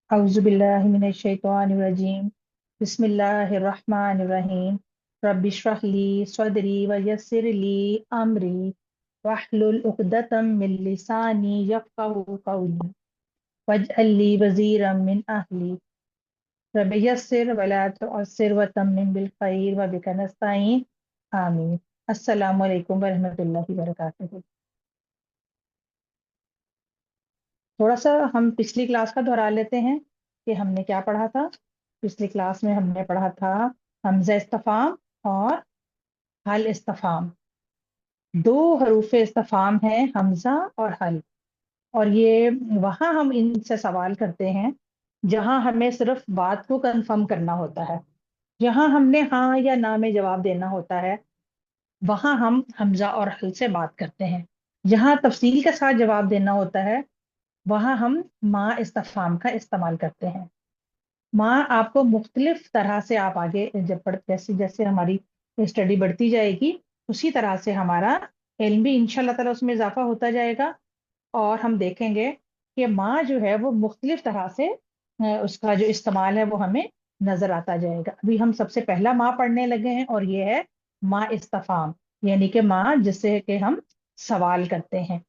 औज़ु बिल्लाहि मिनश शैतानिर रजीम। बिस्मिल्लाहिर रहमानिर रहीम। रब्बि इश्रह ली सदरी व यस्सिर ली अमरी वहलुल उक़दतम मिन लिसानी यफ़क़हू क़ौली वजअल ली वज़ीरम मिन अहली रब्बि यस्सिर व ला तुअस्सिर व तम्मिम बिल खैर व बिका नस्तईन। आमीन। अस्सलामु अलैकुम व रहमतुल्लाहि व बरकातुहू। थोड़ा सा हम पिछली क्लास का दोहरा लेते हैं कि हमने क्या पढ़ा था। पिछली क्लास में हमने पढ़ा था हमजा इस्तिफाम और हल इस्तिफाम। दो हरूफ इस्तिफाम हैं, हमजा और हल। और ये वहां हम इनसे सवाल करते हैं जहां हमें सिर्फ बात को कंफर्म करना होता है। जहां हमने हाँ या ना में जवाब देना होता है वहां हम हमजा और हल से बात करते हैं। जहां तफसील के साथ जवाब देना होता है वहां हम माँ इस्तिफाम का इस्तेमाल करते हैं। माँ आपको मुख्तलिफ तरह से आप आगे जब जैसे जैसे हमारी स्टडी बढ़ती जाएगी उसी तरह से हमारा इल्म भी इंशाल्लाह ताला उसमें इजाफा होता जाएगा। और हम देखेंगे कि माँ जो है वो मुख्तलिफ तरह से उसका जो इस्तेमाल है वो हमें नजर आता जाएगा। अभी हम सबसे पहला माँ पढ़ने लगे हैं और ये है माँ इस्तिफाम, यानी कि माँ जिससे कि हम सवाल करते हैं।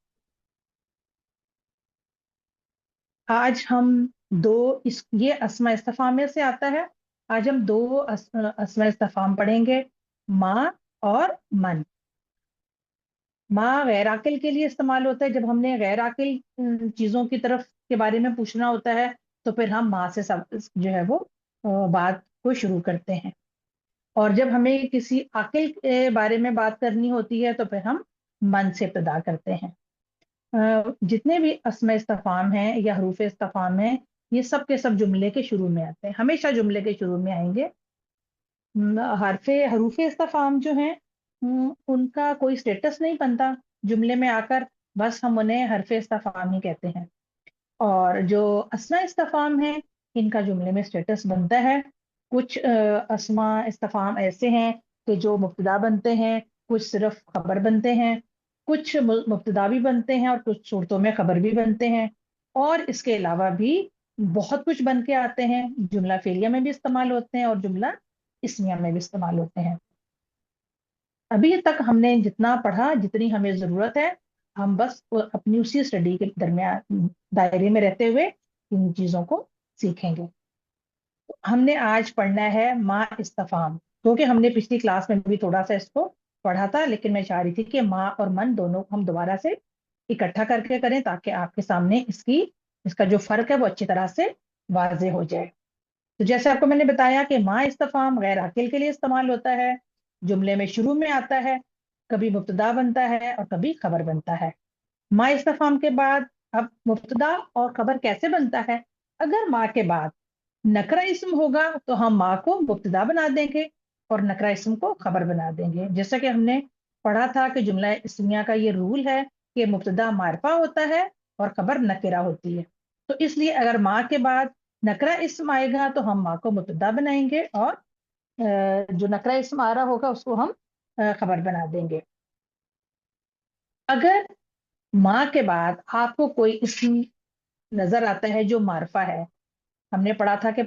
आज हम दो ये अस्मा इस्तिफाम में से आता है। आज हम दो अस्मा इस्तिफाम पढ़ेंगे, माँ और मन। माँ गैर आकिल के लिए इस्तेमाल होता है। जब हमने गैर आकिल चीजों की तरफ के बारे में पूछना होता है तो फिर हम माँ से सब जो है वो बात को शुरू करते हैं। और जब हमें किसी आकिल के बारे में बात करनी होती है तो फिर हम मन से इब्तिदा करते हैं। जितने भी अस्मा इस्तिफाम हैं या हरूफ इस्तिफाम हैं ये सब के सब जुमले के शुरू में आते हैं, हमेशा जुमले के शुरू में आएंगे। हरूफ इस्तिफाम जो हैं उनका कोई स्टेटस नहीं बनता जुमले में आकर, बस हम उन्हें हरफ इस्तिफाम ही कहते हैं। और जो अस्मा इस्तिफाम है इनका जुमले में स्टेटस बनता है। कुछ अस्मा इस्तिफाम ऐसे हैं कि जो मुब्तदा बनते हैं, कुछ सिर्फ खबर बनते हैं। कुछ मुब्तदा भी बनते हैं और कुछ सूरतों में खबर भी बनते हैं। और इसके अलावा भी बहुत कुछ बन के आते हैं, जुमला फेलिया में भी इस्तेमाल होते हैं और जुमला इस्मिया में भी इस्तेमाल होते हैं। अभी तक हमने जितना पढ़ा, जितनी हमें जरूरत है, हम बस अपनी उसी स्टडी के दरमियान दायरे में रहते हुए इन चीजों को सीखेंगे। हमने आज पढ़ना है माँ इस्तफाम, क्योंकि हमने पिछली क्लास में भी थोड़ा सा इसको पढ़ा था, लेकिन मैं चाह रही थी कि माँ और मन दोनों को हम दोबारा से इकट्ठा करके करें ताकि आपके सामने इसका जो फर्क है वो अच्छी तरह से वाजे हो जाए। तो जैसे आपको मैंने बताया कि माँ इस्तफाम गैर आकिल के लिए इस्तेमाल होता है, जुमले में शुरू में आता है, कभी मुब्तदा बनता है और कभी खबर बनता है। माँ इस्तफाम के बाद अब मुब्तदा और खबर कैसे बनता है? अगर माँ के बाद नकरा इस्म होगा तो हम माँ को मुब्तदा बना देंगे और नकरा इस्म को खबर बना देंगे। जैसा कि हमने पढ़ा था कि जुमला इस्मिया का ये रूल है कि मुब्तदा मारफा होता है और खबर नकिरा होती है। तो इसलिए अगर माँ के बाद नकरा इस्म आएगा तो हम माँ को मुब्तदा बनाएंगे और जो नकरा इस्म आ रहा होगा उसको हम खबर बना देंगे। अगर माँ के बाद आपको कोई इस्म नजर आता है जो मारफा है, हमने पढ़ा था कि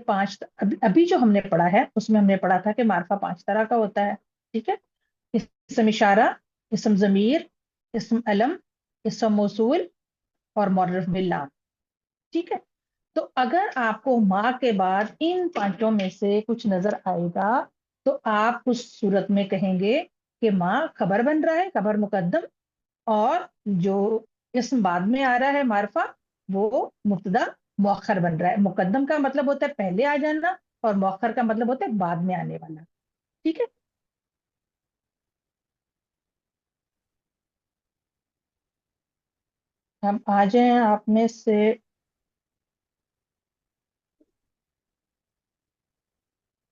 अभी जो हमने पढ़ा है उसमें हमने पढ़ा था कि मारफा 5 तरह का होता है। ठीक है, इस्म इशारा, इस्म जमीर, इस्म अलम, इस्म मौसूल और मुअर्रफ बिल्लाम। ठीक है, तो अगर आपको माँ के बाद इन पांचों में से कुछ नजर आएगा तो आप उस सूरत में कहेंगे कि माँ खबर बन रहा है, खबर मुकद्दम, और जो इस्म बाद में आ रहा है मारफा वो मुब्तदा मुअख्खर बन रहा है। मुकद्दम का मतलब होता है पहले आ जाना और मुअख्खर का मतलब होता है बाद में आने वाला। ठीक है, हम आ जाए आप में से।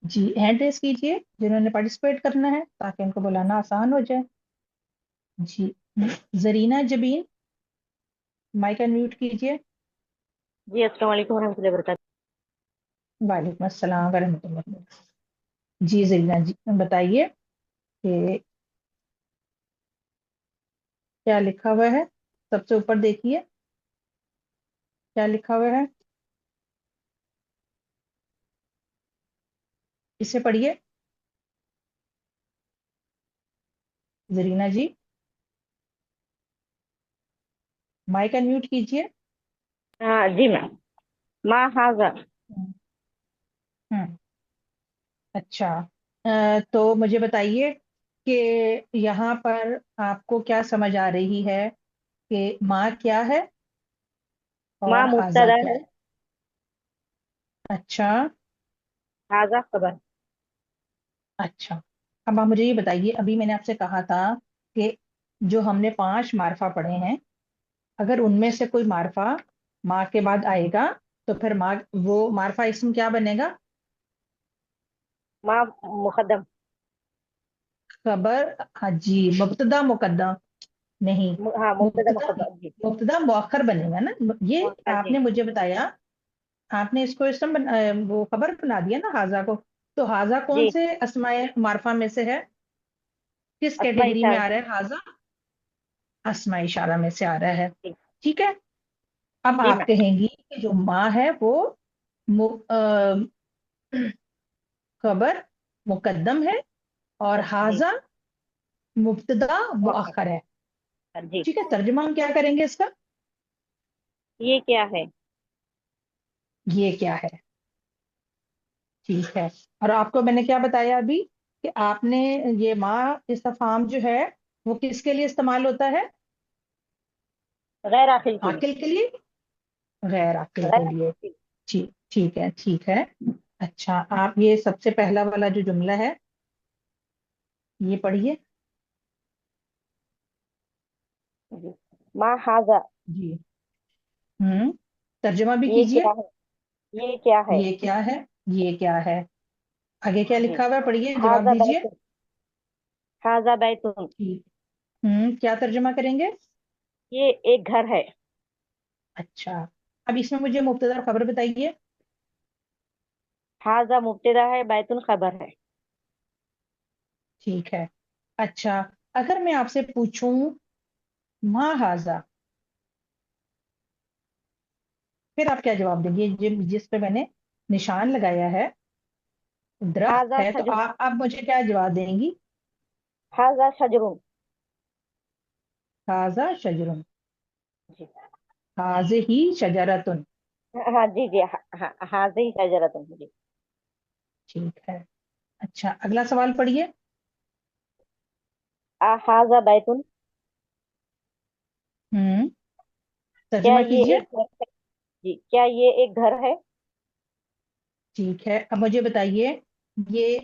जी, हैंड रेस कीजिए जिन्होंने पार्टिसिपेट करना है ताकि उनको बुलाना आसान हो जाए। जी, जरीना जबीन, माइक अनम्यूट कीजिए। जी अस्सलाम वालेकुम warahmatullahi wabarakatuh। वालेकुम अस्सलाम वरहमतुल्लाह। जी जरीना जी बताइए कि क्या लिखा हुआ है। सबसे ऊपर देखिए क्या लिखा हुआ है। اسے پڑھیے زرینہ جی، مائک انمیوٹ کیجئے. ہاں جی میم. ما ہاضا. ہم، ہم، اچھا. تو مجھے بتائیے کہ یہاں پر آپ کو کیا سمجھ آ رہی ہے کہ ماں کیا ہے ما اور ہاضا مبتدا کیا ہے. ہے؟ اچھا. ہاضا خبر. اچھا، اب آپ مجھے یہ بتائیے، ابھی میں نے آپ سے کہا تھا کہ جو ہم نے 5 معرفہ پڑھے ہیں، اگر ان میں سے کوئی معرفہ ماں کے بعد آئے گا تو پھر ماں، وہ معرفہ اسم کیا بنے گا؟ ما مقدم. خبر. ہاں جی، مبتدا مقدم نہیں، ہاں مبتدا مبتدا مقدم جی. مبتدا مؤخر بنے گا نا. یہ مؤخر آپ جی. نے مجھے بتایا، آپ نے اس کو اسم وہ خبر بنا دیا نا حاضہ کو. تو حاضہ کون جی سے اسماء معرفہ میں سے ہے؟ کس اسماء کیٹیگری میں اشارہ. آ رہا ہے حاضہ؟ اسماء اشارہ میں سے آ رہا ہے. جی. ٹھیک ہے. اب جی آپ میم. کہیں گی کہ جو ماں ہے وہ خبر مقدم ہے اور جی حاضہ مبتدا مؤخر. مؤخر ہے. جی. ٹھیک ہے، ترجمہ ہم کیا کریں گے اس کا؟ یہ کیا ہے؟ یہ کیا ہے. ٹھیک ہے. اور آپ کو میں نے کیا بتایا ابھی کہ آپ نے یہ ماں استفہام جو ہے وہ کس کے لیے استعمال ہوتا ہے؟ غیر عاقل کے لیے. عاقل کے لیے، غیر عاقل غیر کے لیے. عاقل کے ٹھیک، ٹھیک ہے، ٹھیک ہے. اچھا، آپ یہ سب سے پہلا والا جو جملہ ہے یہ پڑھیے. لیے. جی. ما ہاضا. جی. ترجمہ بھی یہ کیجئے. کیا ہے؟ یہ کیا ہے؟ یہ کیا ہے؟ یہ کیا ہے؟ آگے کیا جی. لکھا ہوا ہے؟ پڑھیے، جواب ہاضا دیجئے. بیتن. ہاضا بیتن. ٹھیک. کیا ترجمہ کریں گے؟ یہ ایک گھر ہے. اچھا. اب اس میں مجھے مبتدا اور خبر بتائیے. ہاضا مبتدا ہے، بیتن خبر ہے. ٹھیک ہے. اچھا، اگر میں آپ سے پوچھوں ما حاضا، پھر آپ کیا جواب دیں گے؟ جس پہ میں نے نشان لگایا ہے، درخت ہاضا ہے، تو شجر. آپ مجھے کیا جواب دیں گی؟ ہاضا شجر. حاضا شجرن. جی. حاضہ شجرتن. ہاں جی جی. ہاضی شجرتن جی. ٹھیک ہے. اچھا، اگلا سوال پڑھیے. ہاضا بیتن. ہوں کیا ترجمہ یہ کیجئے. ایک گھر ہے؟ جی، کیا یہ ایک گھر ہے؟ ٹھیک ہے. اب مجھے بتائیے، یہ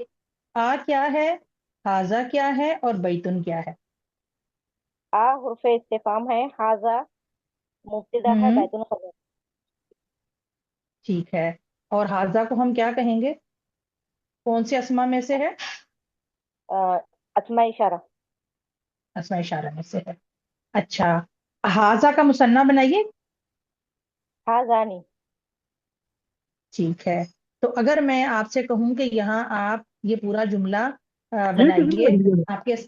کیا ہے، حاضہ کیا ہے اور بیتن کیا ہے؟ حرف استفہام ہے، ہاضا مبتدا ہے، ہوں بیتن خبر. ٹھیک ہے. اور حاضہ کو ہم کیا کہیں گے؟ کون سے اسما میں سے ہے؟ اسماء اشارہ. اسماء اشارہ میں سے ہے. اچھا، حاضہ کا مثنیٰ بنائیے. ہاضانی. ٹھیک ہے. تو اگر میں آپ سے کہوں کہ یہاں آپ یہ پورا جملہ بنائیے،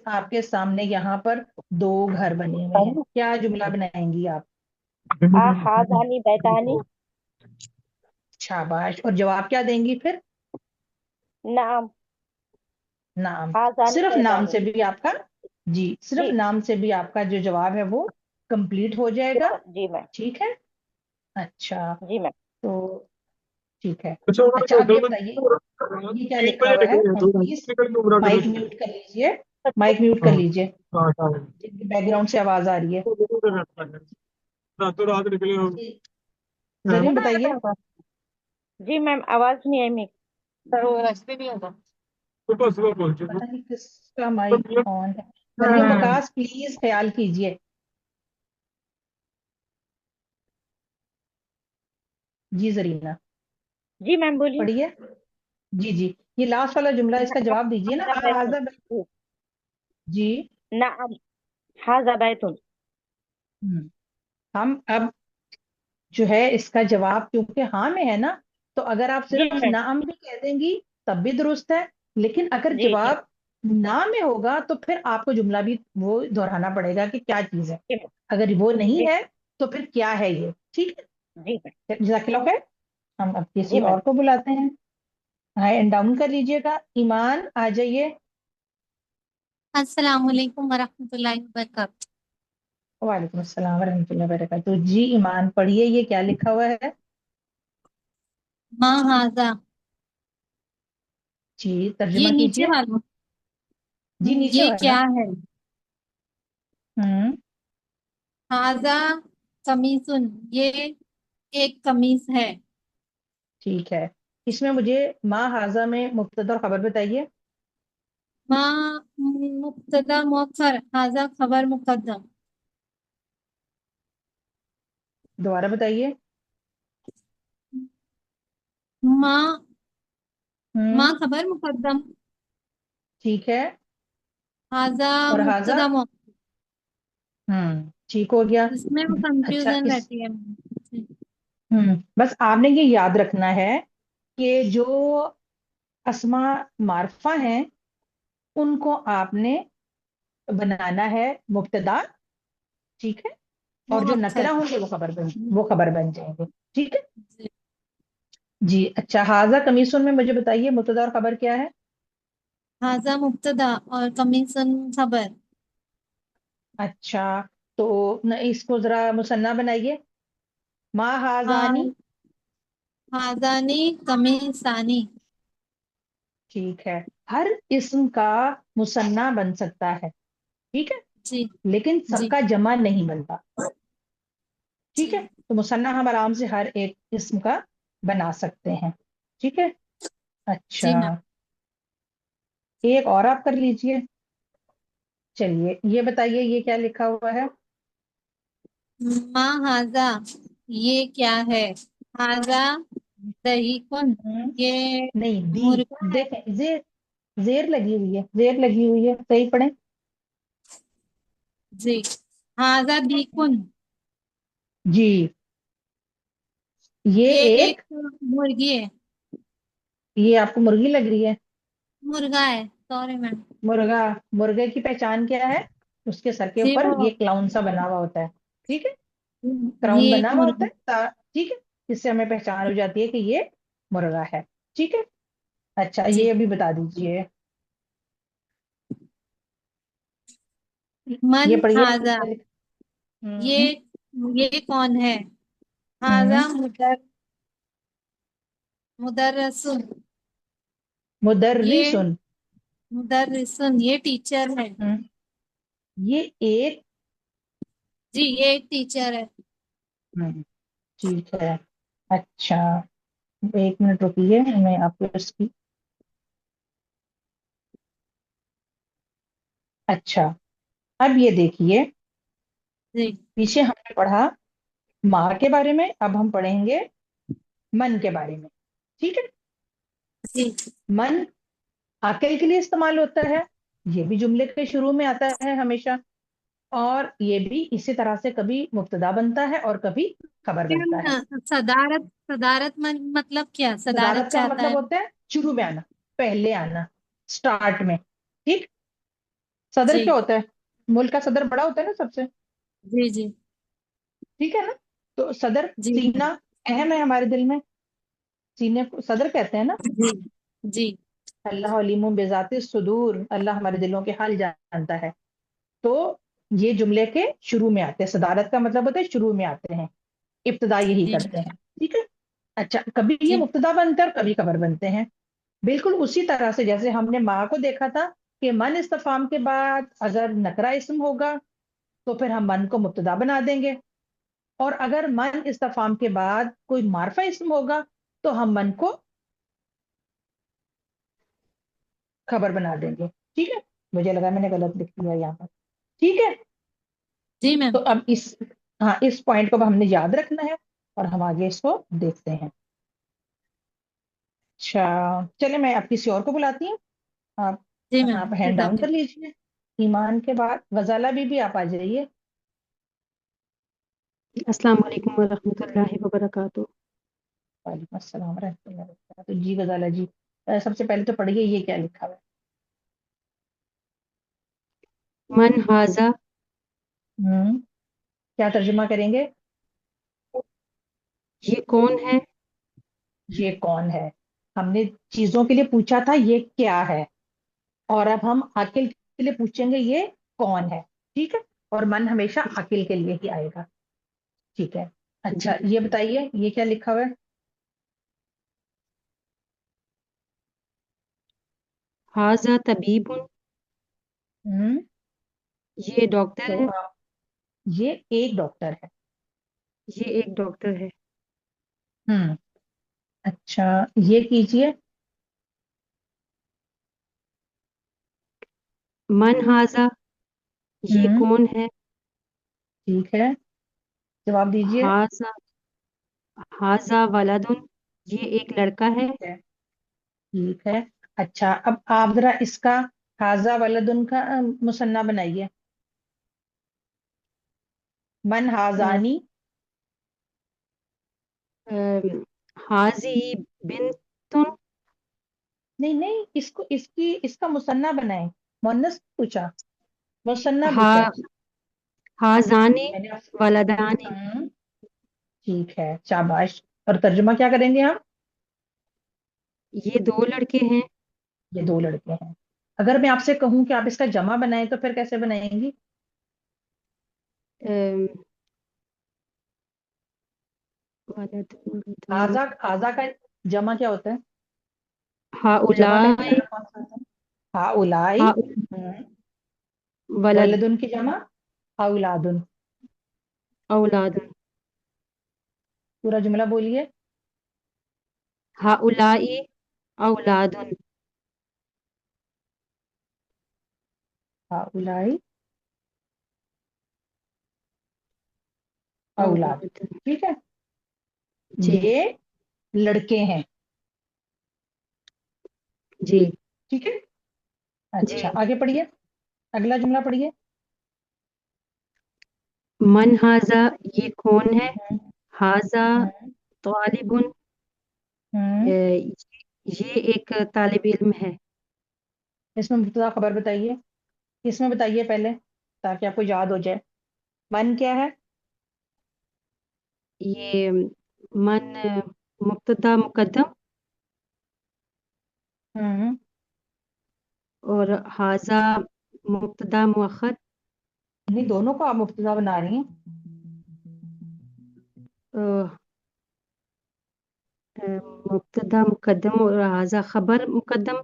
آپ کے سامنے یہاں پر 2 گھر بنے ہوئے ہیں، کیا جملہ بنائیں گی آپ؟ ہاضانی بیتانی. شاباش. اور جواب کیا دیں گی پھر؟ نعم. نام. ہاضانی صرف نام بیتانی. سے بھی آپ کا، جی صرف جی نام سے بھی آپ کا جو جواب ہے وہ کمپلیٹ ہو جائے گا. جی میم. ٹھیک ہے. اچھا، جی میم. تو ٹھیک ہے. اچھا، اب یہ بتائیے یہ کیا لکھا ہوا ہے؟ پلیز مائک میوٹ کر لیجئے. مائک میوٹ کر لیجئے، بیک گراؤنڈ سے آواز آ رہی ہے. جی، زرین بتائیے. جی میم، آواز نہیں آئی میری. پتہ نہیں کس کا مائک آن ہے. مریم وکاس پلیز خیال کیجئے. جی زرینہ جی میم بولیے. پڑھیے. جی جی، یہ لاسٹ والا جملہ، اس کا جواب دیجئے نا. ہاضا بیتن. جی. نعم. ہاضا بیتن. ہم اب جو ہے اس کا جواب کیونکہ ہاں میں ہے نا، تو اگر آپ جی صرف میم. نام بھی کہہ دیں گی تب بھی درست ہے، لیکن اگر جی جی جواب نہ میں ہوگا تو پھر آپ کو جملہ بھی وہ دہرانا پڑے گا کہ کیا چیز ہے. جی میم. اگر وہ جی نہیں ہے تو پھر کیا ہے یہ. ٹھیک جی میم. ہے. جزاک اللہ خیر. ہم اب جی کسی میم. اور کو بلاتے ہیں. हाँ, एंड डाउन कर लीजिएगा। ईमान आ जाइए। अस्सलाम वालेकुम वरहमतुल्लाहि वबरकातुहू। वालेकुम अस्सलाम वरहमतुल्लाहि वबरकातुहू। जी ईमान, पढ़िए ये क्या लिखा हुआ है। माँ हाजा, जी ये तर्जुमा नीचे कीजिए। वाला, जी नीचे ये वाला। क्या है? हम्म। हाजा कमीസുन, ये एक कमीज है। ठीक है। इसमें मुझे माँ हाजा में मुब्तदा और खबर बताइए। माँ मुब्तदा मुअख्खर, हाजा खबर मुकद्दम। दोबारा बताइए। माँ, हम्म। माँ खबर मुकद्दम, ठीक है। हाजा और हाजा। मुब्तदा मुअख्खर। ठीक हो गया। इसमें वो अच्छा कंफ्यूजन इस रहती है। बस आपने ये याद रखना है कि जो अस्मा मारफा हैं उनको आपने बनाना है मुब्तदा। ठीक है। और जो मुअख्खर। नकरा होंगे वो खबर बन जाएंगे। ठीक है। जी। जी अच्छा, हाजा कमीसुन में मुझे बताइए मुब्तदा और खबर क्या है। हाजा मुब्तदा और कमीസുन खबर। अच्छा, तो इसको जरा मुसन्ना बनाइए। मा हाजानी। हाँ, हाजानी कमीसानी। ठीक है। हर इस्म का मुसन्ना बन सकता है। ठीक है। जी। लेकिन जी। सबका जमा नहीं बनता। ठीक है। जी। तो मुसन्ना हम आराम से हर एक इस्म का बना सकते हैं। ठीक है। अच्छा, जी मैम। एक और आप कर लीजिए। चलिए ये बताइए ये क्या लिखा हुआ है। माँ हाजा, ये क्या है? हाजा दही कुन, हम्म, ये नहीं दी। मुर्गा है। देखें जेर, जेर लगी हुई है, जेर लगी हुई है, सही पढ़े। जी। हाजा दी कुन, जी। ये ये एक, एक मुर्गी है। ये आपको मुर्गी लग रही है। मुर्गा है, सॉरी मैम। मुर्गा। मुर्गे की पहचान क्या है। उसके सर के जी ऊपर वो, ये क्लाउन सा बना हुआ होता है। ठीक है। ये क्राउन बना एक हुआ होता मुर्गी। है ठीक है। इससे हमें पहचान हो जाती है कि ये मुर्गा है। ठीक है। अच्छा ये जी। अभी बता दीजिए। मन ये पढ़िए ये हाजा, क्या ये हम्म। ये कौन है? हम्म। हाजा मुदर्रसुन, ये मुदर्रिसुन। मुदर्रिसुन, ये टीचर है। हम्म। ये एक। जी, ये एक टीचर है। हम्म, ठीक है। अच्छा, एक मिनट रुकिए, मैं आपको इसकी। अच्छा, अब ये देखिए, जी। पीछे हमने पढ़ा माँ के बारे में, अब हम पढ़ेंगे मन के बारे में। ठीक है। जी। मन आकल के लिए इस्तेमाल होता है। ये भी जुमले के शुरू में आता है हमेशा। और ये भी इसी तरह से कभी मुब्तदा बनता है और कभी खबर बनता है। सदारत, मतलब क्या? सदारत सदारत का चाहता मतलब है। होता है शुरू में आना, पहले आना, स्टार्ट में। ठीक। सदर क्या जी। होता है। मुल्क का सदर बड़ा होता है ना सबसे। जी। जी। ठीक है ना। तो सदर, जी। सीना अहम है हमारे दिल में। सीने को सदर कहते हैं ना। जी। जी। अल्लाह अलीमुम बेजाति सुदूर, अल्लाह हमारे दिलों के हाल जानता है। तो ये जुमले के शुरू में आते हैं, सदारत का मतलब होता है शुरू में आते हैं, इब्तिदा यही जी। करते हैं। ठीक है। अच्छा, कभी ये जी। मुब्तदा बनते हैं और कभी खबर बनते हैं। बिल्कुल उसी तरह से जैसे हमने माँ को देखा था कि मन इस्तफाम के बाद अगर नकरा इस्म होगा तो फिर हम मन को मुब्तदा बना देंगे। और अगर मन इस्तफाम के बाद कोई मारफा इस्म होगा तो हम मन को खबर बना देंगे। ठीक है। मुझे लगा मैंने गलत लिख दिया यहाँ पर। ठीक है। जी तो मैम। अब इस पॉइंट को अब हमने याद रखना है और हम आगे इसको देखते हैं। अच्छा, चले मैं आप किसी और को बुलाती हूँ। आप जी मैम, आप हैंड डाउन बताती कर हूँ। लीजिए। ईमान के बाद गजाला बीबी आप आ जाइए। अस्सलाम वालेकुम वरहमतुल्लाहि वबरकातुहू। वालेकुम अस्सलाम रहमतुल्लाहि व बरकातहू। जी गजाला जी, सबसे पहले तो पढ़िए ये क्या लिखा हुआ है। मन हाजा, हम्म। क्या तर्जुमा करेंगे। ये कौन है? ये कौन है। ہم نے چیزوں کے لیے پوچھا تھا یہ کیا ہے، اور اب ہم عاقل کے لیے پوچھیں گے یہ کون ہے. ٹھیک ہے، اور من ہمیشہ عاقل کے لیے ہی آئے گا. ٹھیک ہے. اچھا جی یہ بتائیے یہ کیا لکھا ہوا ہے؟ حاضہ طبیب، ہم، یہ ڈاکٹر تو ہے. یہ ایک ڈاکٹر ہے. یہ ایک ڈاکٹر ہے. ہم، اچھا یہ کیجئے. من حاضہ، یہ ہم، کون ہے. ٹھیک ہے، جواب دیجئے. حاضہ حاضہ ولدن، یہ ایک لڑکا ہے. ٹھیک ہے، ٹھیک ہے. اچھا اب آپ ذرا اس کا حاضہ ولدن کا مثنیٰ بنائیے. من حاضانی. حاضی بنتن. نہیں نہیں، اس کو اس کا مثنیٰ بنائیں. مؤنث پوچھا، مثنیٰ ہا پوچھا ہے. حاضانی میں نے ولدانی، ہم، ٹھیک ہے، شاباش. اور ترجمہ کیا کریں گے ہم؟ یہ دو لڑکے ہیں. یہ دو لڑکے ہیں. اگر میں آپ سے کہوں کہ آپ اس کا جمع بنائیں تو پھر کیسے بنائیں گی؟ ام، ولدن حاضہ حاضہ کا جمع کیا ہوتا ہے؟ جمع کا ہؤلاء جمع کون سا ہوتا ہے؟ ہا اولائی. ولد ولدن کی جمع اولادن. اولاد. پورا جملہ بولیے. ہؤلاء اولاد. ہا اولائی اولاد. اولاد. ٹھیک ہے، جی یہ لڑکے ہیں. جی ٹھیک ہے. جی. اچھا آگے پڑھیے، اگلا جملہ پڑھیے. من حاضہ، یہ کون ہے. ہم، حاضہ ہم، طالب، ہم. یہ ایک طالب علم ہے. اس میں مبتدا خبر بتائیے. اس میں بتائیے پہلے تاکہ آپ کو یاد ہو جائے. من کیا ہے؟ یہ من مبتدا مقدم، ہم، اور حاضہ مبتدا مؤخر. نہیں دونوں کو آپ مبتدا بنا رہی ہیں. آہ، مبتدا مقدم اور حاضہ خبر مقدم،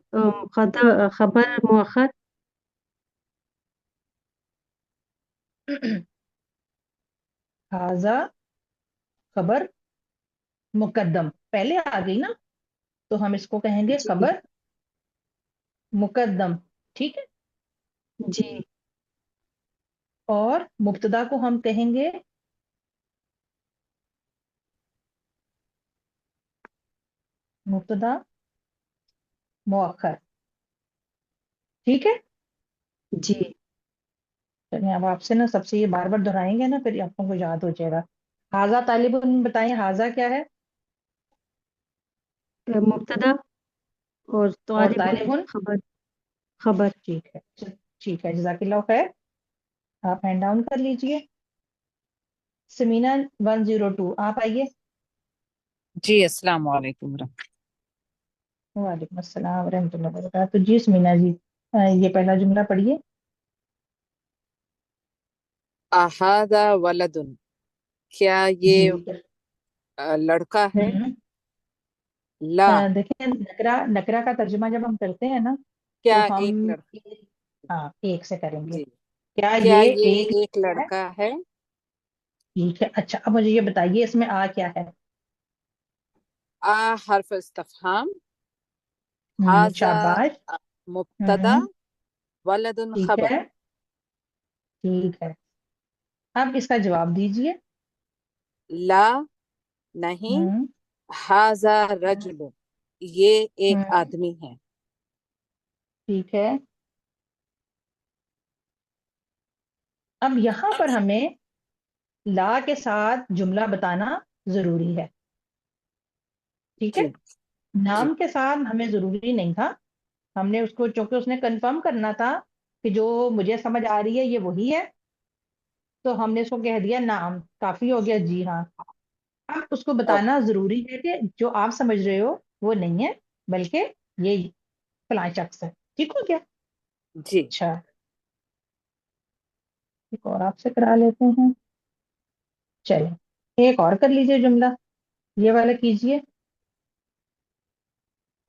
خبر مؤخر. حاضہ خبر مقدم پہلے آ گئی نا، تو ہم اس کو کہیں گے جی خبر مقدم. ٹھیک ہے. جی. اور مبتدا کو ہم کہیں گے مبتدا مؤخر. ٹھیک ہے. جی. چلیے اب آپ سے نا سب سے یہ بار بار دہرائیں گے نا پھر آپ کو یاد ہو جائے گا. حاضہ طالب بتائیں حاضہ کیا ہے؟ مبتدا اور اور طالب طالب. خبر. خبر. ٹھیک ہے، ٹھیک ہے، جزاک اللہ خیر. آپ ہینڈ ڈاؤن کر لیجئے. سمینہ 102 آپ آئیے. جی السلام علیکم ورحمۃ وعلیکم السلام ورحمۃ اللہ وبرکاتہ. جی سمینہ جی، یہ پہلا جملہ پڑھیے. احاذا ولدن، کیا جی یہ لڑکا ہے. ہوں. لا، دیکھیں نکرا کا ترجمہ جب ہم کرتے ہیں نا کیا تو ہم ایک لڑکا. ہاں ایک سے کریں گے. جی، کیا کیا یہ یہ ایک ایک ہے؟ لڑکا ہے. ٹھیک ہے. اچھا اب مجھے یہ بتائیے اس میں آ کیا ہے؟ حرف استفہام. حاذا شاباش. مبتدا، ہوں، ولدن ٹھیک خبر. ہے، ٹھیک ہے. اب اس کا جواب دیجئے. لا، نہیں. ہوں، حاذا رجل، یہ ایک ہوں، آدمی ہے. ٹھیک ہے. اب یہاں پر ہمیں لا کے ساتھ جملہ بتانا ضروری ہے. ٹھیک ہے. جی جی نام کے ساتھ ہمیں ضروری نہیں تھا. ہم نے اس کو چونکہ اس نے کنفرم کرنا تھا کہ جو مجھے سمجھ آ رہی ہے یہ وہی ہے، تو ہم نے اس کو کہہ دیا نام کافی ہو گیا. جی ہاں. اب اس کو اوکے. بتانا ضروری ہے کہ جو آپ سمجھ رہے ہو وہ نہیں ہے. بلکہ یہ فلاں شخص ہے. ٹھیک ہو گیا؟ جی. اچھا ایک اور آپ سے کرا لیتے ہیں. چلیں ایک اور کر لیجئے جملہ، یہ والا کیجئے.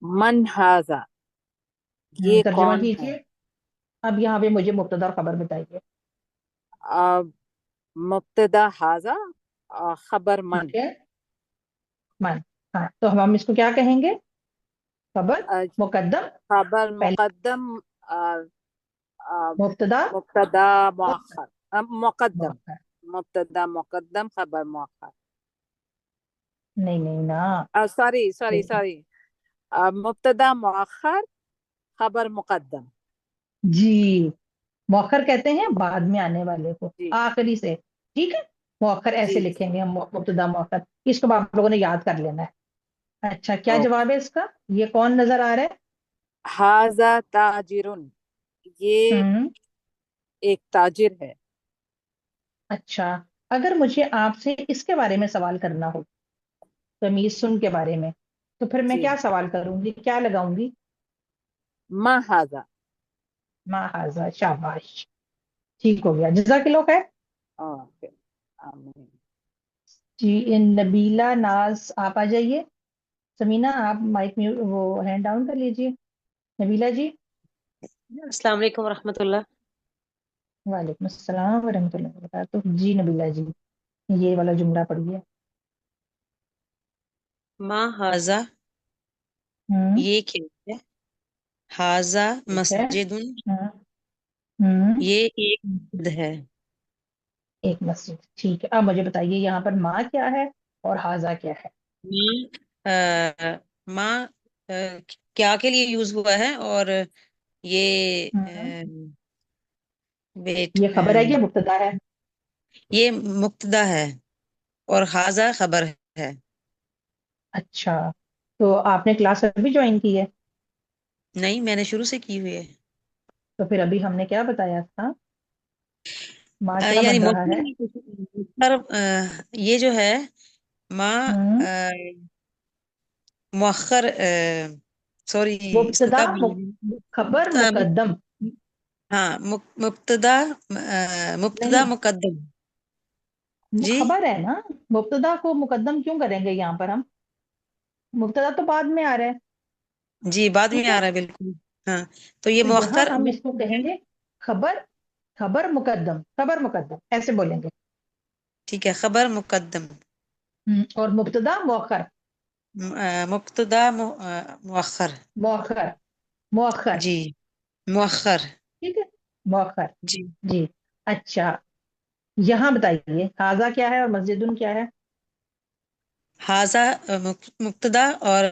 من ہاذا، یہ ترجمہ کون ہے؟ کیجئے. اب یہاں پہ مجھے مبتدا اور خبر بتائیے. مبتدا ہاذا، خبر من. ٹھیک ہے، من. ہاں تو ہم اس کو کیا کہیں گے؟ خبر مقدم خبر پہلے مقدم، مبتدا مبتدا مؤخر، مقدم، مؤخر. مبتدا مقدم، خبر مؤخر. نہیں نہیں نا، سوری سوری سوری، مبتدا مؤخر، خبر مقدم. جی مؤخر کہتے ہیں بعد میں آنے والے کو، جی آخری سے. ٹھیک ہے، مؤخر ایسے جی لکھیں گے ہم، مبتدا مؤخر. اس کو آپ لوگوں نے یاد کر لینا ہے. اچھا کیا جواب ہے اس کا؟ یہ کون نظر آ رہا ہے؟ ہاذا تاجرن، یہ ہم، ایک تاجر ہے. اچھا اگر مجھے آپ سے اس کے بارے میں سوال کرنا ہو، تمیز سن کے بارے میں، تو پھر میں جی. کیا سوال کروں گی، کیا لگاؤں گی؟ ما ہاذا. ما حاضر. شاباش، ٹھیک ہو گیا، جزاک اللہ خیر. اوکے، آمین. جی نبیلہ ناز آپ آ جائیے. سمینہ آپ مائک میں وہ ہینڈ ڈاؤن کر لیجئے. نبیلہ جی. السلام علیکم ورحمۃ اللہ. وعلیکم السلام ورحمۃ اللہ وبرکاتہ. جی نبیلہ جی یہ والا جملہ پڑھیے. ما ہاذا، ہوں یہ کیا ہے؟ ہاذا ٹھیک ہے. مسجد، ہاں، ہوں یہ ایک مسجد ہے. ایک مسجد. ٹھیک ہے، اب مجھے بتائیے یہاں پر ما کیا ہے اور حاضہ کیا ہے؟ ما کیا کے لیے یوز ہوا ہے، اور یہ ہوں ویٹ، یہ خبر ہے یا مبتدا ہے؟ یہ مبتدا ہے اور ہاذا خبر ہے. اچھا تو آپ نے کلاس ابھی جوائن کی ہے؟ نہیں، میں نے شروع سے کی ہوئی ہے. تو پھر ابھی ہم نے کیا بتایا تھا؟ ما کیا یعنی بن رہا ہے؟ مؤخر، یہ جو ہے ما ہوں مؤخر، سوری، اس کو مبتدا کیا بولیں خبر گے؟ مقدم. ہاں، مبتدا، مبتدا نہیں مقدم. جی خبر ہے نا، مبتدا کو مقدم کیوں کریں گے یہاں پر ہم؟ مبتدا تو بعد میں آ رہا ہے. جی، بعد میں ٹھیک ہے، آ رہا ہے بالکل. ہاں تو یہ تو یہاں مؤخر ہم اس کو کہیں گے خبر، خبر مقدم، خبر مقدم ایسے بولیں گے. ٹھیک ہے، خبر مقدم. اور مبتدا مؤخر. مبتدا مؤخر. مؤخر، مؤخر. جی، مؤخر. ٹھیک ہے، مؤخر. جی، جی اچھا یہاں بتائیے حاضہ کیا ہے اور مسجدن کیا ہے؟ ہاذا مبتدا اور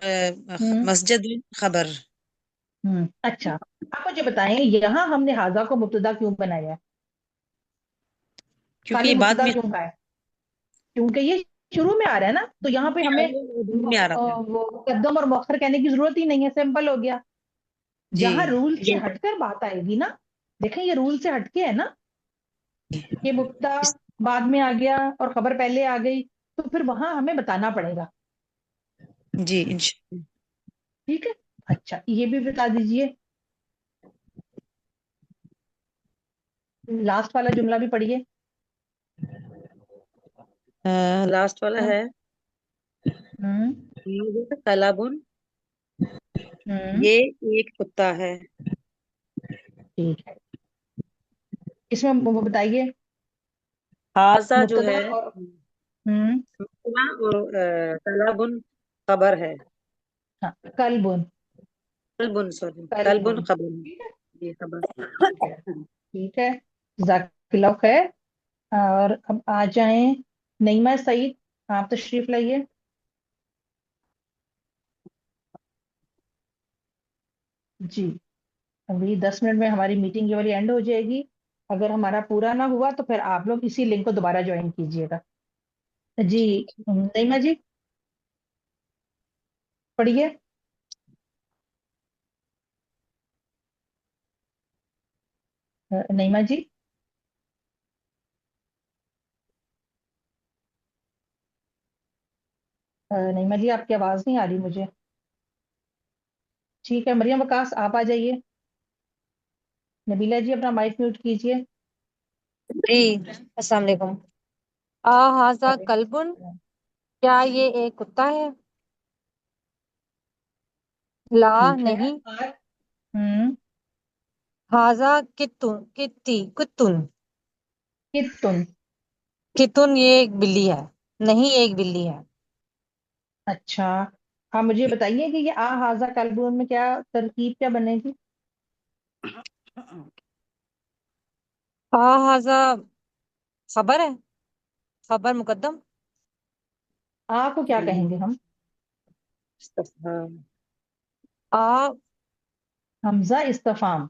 ہوں مسجد خبر. اچھا آپ مجھے بتائیں یہاں ہم نے حاضہ کو مبتدا کیوں بنایا ہے؟ کیونکہ خالی یہ بعد مبتدا میں کیوں کا ہے؟ کیونکہ یہ شروع میں آ رہا ہے نا، تو یہاں پہ ہمیں بعد میں آ رہا تھا. وہ مقدم اور مؤخر کہنے کی ضرورت ہی نہیں ہے، سمپل ہو گیا. جی جہاں رول سے یہ ہٹ کر بات آئے گی نا، دیکھیں یہ رول سے ہٹ کے ہے نا، کہ مبتدا اس- بعد میں آ گیا اور خبر پہلے آ گئی، تو پھر وہاں ہمیں بتانا پڑے گا. جی انشاءاللہ. ٹھیک ہے، اچھا یہ بھی بتا دیجئے. لاسٹ والا جملہ بھی پڑھیے. لاسٹ والا ہے ہوں کلابن، ہوں یہ ایک کتا ہے. ٹھیک ہے، اس میں وہ بتائیے ہاذا جو مبتدا ہے اور ہوں مبتدا اور کلابن خبر ہے. ہاں کلبن. کلبن، سوری، کلبن کلبن خبر ہے. ٹھیک ہے. یہ خبر. ٹھیک ہے، ٹھیک ہے، جزاک اللہ خیر. اور اب آ جائیں نعیمہ سعید، آپ تشریف لائیے. جی ابھی 10 منٹ میں ہماری میٹنگ یہ والی اینڈ ہو جائے گی. اگر ہمارا پورا نہ ہوا تو پھر آپ لوگ اسی لنک کو دوبارہ جوائن کیجیے گا. جی نعیمہ جی پڑھیے. نعیمہ جی. نعیمہ جی آپ کی آواز نہیں آ رہی مجھے. ठीक है, मरियम वकास आप आ जाइए। नबीला जी अपना माइक म्यूट कीजिए। जी, अस्सलाम वालेकुम। हाजा कल्बुन, क्या ये एक कुत्ता है? ला, ठीक है। नहीं। और हम्म। हाजा कित्तुन, कुत्तुन। कितुन। कितुन ये एक बिल्ली है। नहीं, एक बिल्ली है। अच्छा, आप मुझे बताइए कि ये आ हाजा कल्बून में क्या तरकीब क्या बनेगी। हाजा खबर है, खबर मुकद्दम। आ को क्या कहेंगे हम। आ, हमजा इस्तफाम।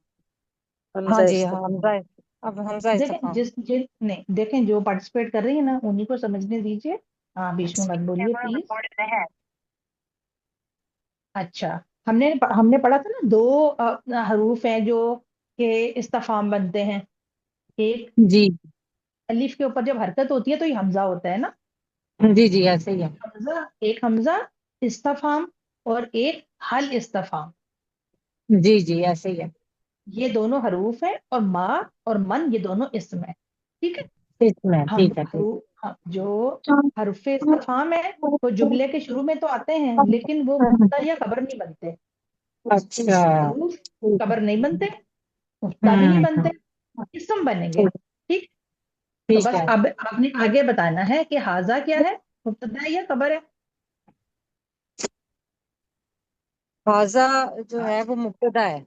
हाँ जी, हाँ, हमजा है। अब हमजा देखें इस्तेफाम। जिस नहीं, देखें जो पार्टिसिपेट कर रही है ना उन्हीं को समझने दीजिए। हाँ, बीच में मत बोलिए प्लीज। अच्छा, हमने हमने पढ़ा था ना, दो हरूफ हैं जो के इस्तफाम बनते हैं। एक जी अलिफ के ऊपर जब हरकत होती है तो ये हमजा होता है ना। जी जी, ऐसे ही है। एक हमजा इस्तफाम और एक हल इस्तफाम। जी जी, ऐसे ही है। ये दोनों हरूफ हैं और माँ और मन ये दोनों इसम है। ठीक है। इसमें हम ठीक है, ठीक हरू हाँ, जो हरफ इस्तफाम है वो जुमले के शुरू में तो आते हैं लेकिन वो मुब्तदा या खबर नहीं बनते। अच्छा। हरूफ ठीक है। खबर नहीं बनते, मुब्तदा भी नहीं बनते, इसम बनेंगे। ठीक। ठीक। तो ठीक बस है। अब आपने आगे बताना है कि हाजा क्या है, मुब्तदा है या खबर है। हाजा जो है वो मुब्तदा है,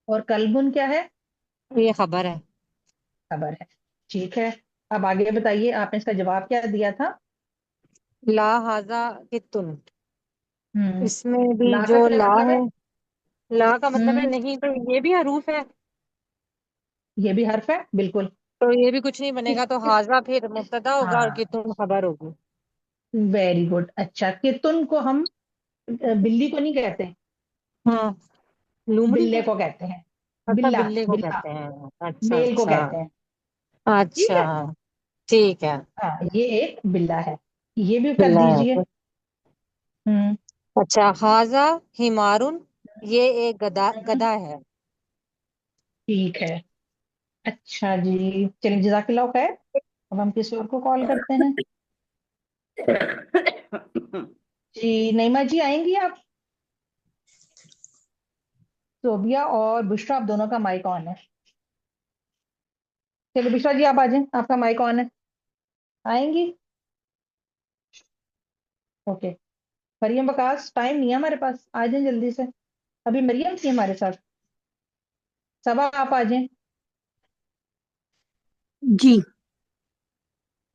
और कलबुन क्या है, ये खबर है। खबर है। ठीक है। अब आगे बताइए, आपने इसका जवाब क्या दिया था। ला हाजा कितुन, हम्म। इसमें भी ला का जो क्या ला मतलब है। है, ला का मतलब है हम्म। नहीं, तो ये भी हरूफ है। ये भी हर्फ है बिल्कुल। तो ये भी कुछ नहीं बनेगा, तो इस हाजा फिर मुब्तदा होगा और हाँ, कितुन खबर होगी। Very good. अच्छा, कितुन को हम बिल्ली को नहीं कहते, हाँ, लूमड़ी बिल्ले को। को कहते हैं। अच्छा, बिल्ला बिल्ली को बिल्ला कहते हैं, अच्छा मेल को अच्छा। कहते हैं। ठीक अच्छा, है। ठीक है। हाँ, ये एक बिल्ला है, ये भी कर बिल्ला दीजिए। है। हम्म। अच्छा, हाजा हिमारुन, ये एक गधा हम्म, गधा है। ठीक है। अच्छा जी, चलिए जज़ाकल्लाह खैर। अब हम किसी और को कॉल करते हैं। जी नईमा जी आएंगी आप। सोबिया और बुशरा, आप दोनों का माइक ऑन है। चलिए बुशरा जी आप आ जाएं, आपका माइक ऑन है। आएंगी। ओके। मरियम वकास, टाइम नहीं है हमारे पास, आ जाएं जल्दी से। अभी मरियम थी हमारे साथ। सबा आप आ जाएं। जी।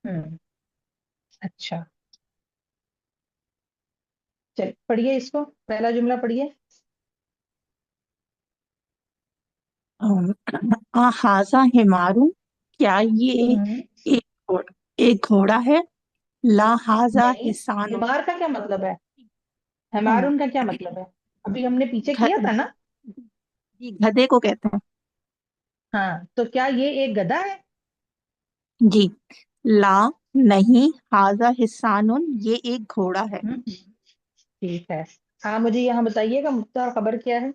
हम्म। अच्छा, चल पढ़िए इसको, पहला जुमला पढ़िए। अम, हाजा हिमारू, क्या ये हम्म। एक एक घोड़ा है? ला हाजा नहीं, हिसानो। हिमार का क्या मतलब है, अम, हमारून का क्या मतलब है, अभी हमने पीछे किया घ- था ना। जी, गधे को कहते हैं। हाँ, तो क्या ये एक गधा है। जी। ला, नहीं। हाजा हिसानुन, ये एक घोड़ा है। ठीक है। हाँ, मुझे यहाँ बताइएगा मुब्तदा और खबर क्या है।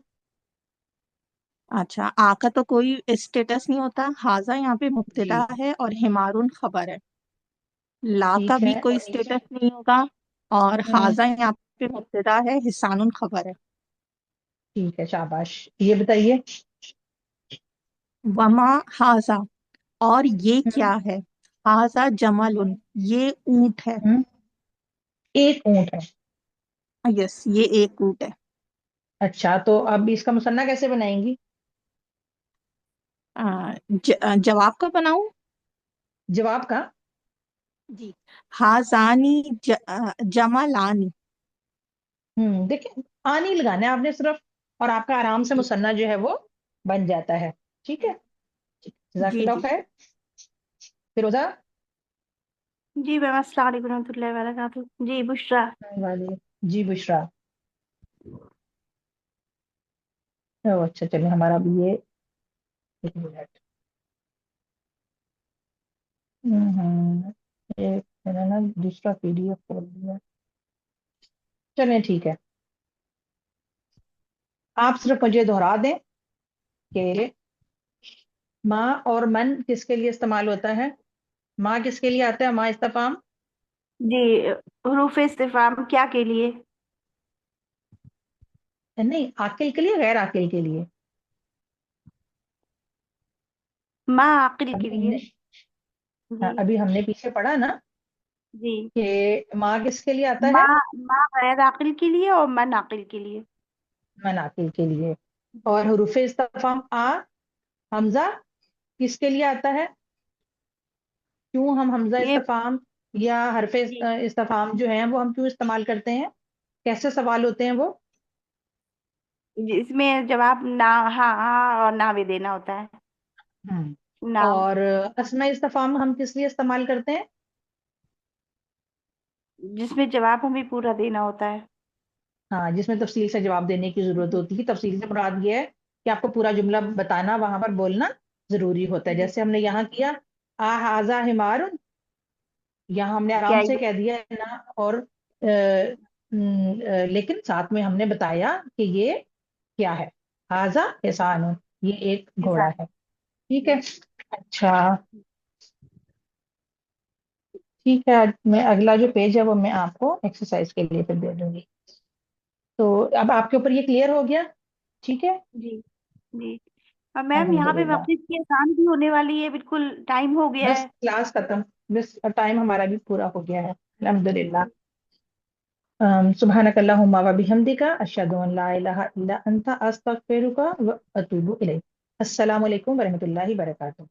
अच्छा, आ का तो कोई स्टेटस नहीं होता, हाजा यहाँ पे जी। मुब्तदा है और हिमारुन खबर है। ला का ठीक भी है, कोई और नीचे। स्टेटस नहीं होगा, और हम्म। हाजा यहाँ पे मुब्तदा है, हिसानुन खबर है। ठीक है, शाबाश। ये बताइए। वमा हाजा, और ये हम्म। क्या है? हाजा जमलुन, ये ऊंट है। हम्म। एक ऊंट है। यस, ये एक ऊंट है। अच्छा, तो अब इसका मुसन्ना कैसे बनाएंगी। जवाब का बनाऊं? जवाब का। जी। हाजानी जमलानी। देखिए, आनी लगाना है आपने सिर्फ, और आपका आराम से जी मुसन्ना जो है वो बन जाता है। ठीक है। जी जज़ाकल्लाह जी। खैर। फिरोजा जी मैम, अस्सलाम वालेकुम रहमतुल्लाहि व बरकातुहू। जी बुशरा। वाली। जी बुशरा। ओ अच्छा, चलिए हमारा भी ये, एक मिनट। एक मैंने ना दूसरा पीडीएफ खोल दिया। चलिए ठीक है। آپ صرف مجھے دہرا دیں کہ ماں اور من کس کے لیے استعمال ہوتا ہے؟ ماں کس کے لیے آتا ہے؟ ماں استفہام جی حروف استفہام کیا کے لیے؟ نہیں، عاقل کے لیے، غیر عاقل کے لیے؟ ماں عاقل کے ابھی ہم لیے. نے جی ابھی ہم نے پیچھے پڑھا نا جی. کہ ماں کس کے لیے آتا ہے؟ ماں غیر عاقل کے لیے اور من عاقل کے لیے. من عاقل کے لیے. اور حروف استفہام حمزہ کس کے لیے آتا ہے؟ کیوں ہم حمزہ یہ استفہام یا حرف جی استفہام جو ہیں وہ ہم کیوں استعمال کرتے ہیں؟ کیسے سوال ہوتے ہیں وہ؟ اس میں جواب نہ ہاں اور نہ بھی دینا ہوتا ہے. ہم۔ نام اور اسماء استفہام ہم کس لیے استعمال کرتے ہیں؟ جس میں جواب ہمیں پورا دینا ہوتا ہے. ہاں، جس میں تفصیل سے جواب دینے کی ضرورت ہوتی ہے. تفصیل سے مراد یہ ہے کہ آپ کو پورا جملہ بتانا، وہاں پر بولنا ضروری ہوتا ہے. جی. جیسے ہم نے یہاں کیا ہاذا حمار، یہاں ہم نے کیا آرام سے کہہ دیا ہے نا، اور لیکن ساتھ میں ہم نے بتایا کہ یہ کیا ہے. ہاذا حصان، یہ ایک گھوڑا ہے. ٹھیک ہے، اچھا ٹھیک ہے. میں اگلا جو پیج ہے وہ میں آپ کو ایکسرسائز کے لیے پھر دے دوں گی. تو اب آپ کے اوپر یہ کلیئر ہو گیا؟ ٹھیک ہے، جی جی. اور میم یہاں پہ الحمدللہ. وقت کی اذان بھی ہونے والی ہے، بالکل ٹائم ہو گیا بس ہے. کلاس ختم، بس ٹائم ہمارا بھی پورا ہو گیا ہے الحمدللہ. سبحانک اللہم و بحمدک، اشہد ان لا الہ الا انت، استغفرک و اتوب الیک. السلام علیکم ورحمۃ اللہ وبرکاتہ.